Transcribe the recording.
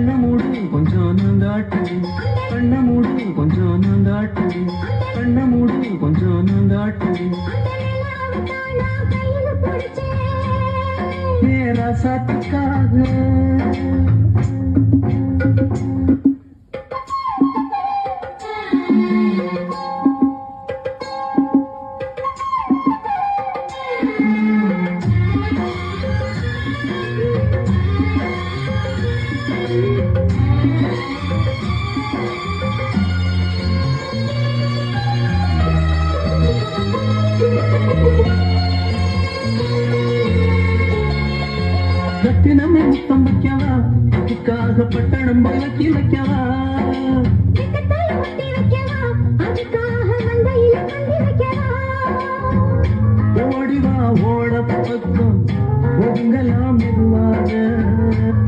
கண்ண மூடு கொஞ்சம் நந்தாட்டு கண்ண மூடு கொஞ்சம் நந்தாட்டு கண்ண மூடு கொஞ்சம் நந்தாட்டு நேரா சாத்துக்காக ரத்தினமே முத்தம் வைக்கவா அதுக்காக பட்டணம் விளக்கி வைக்கவா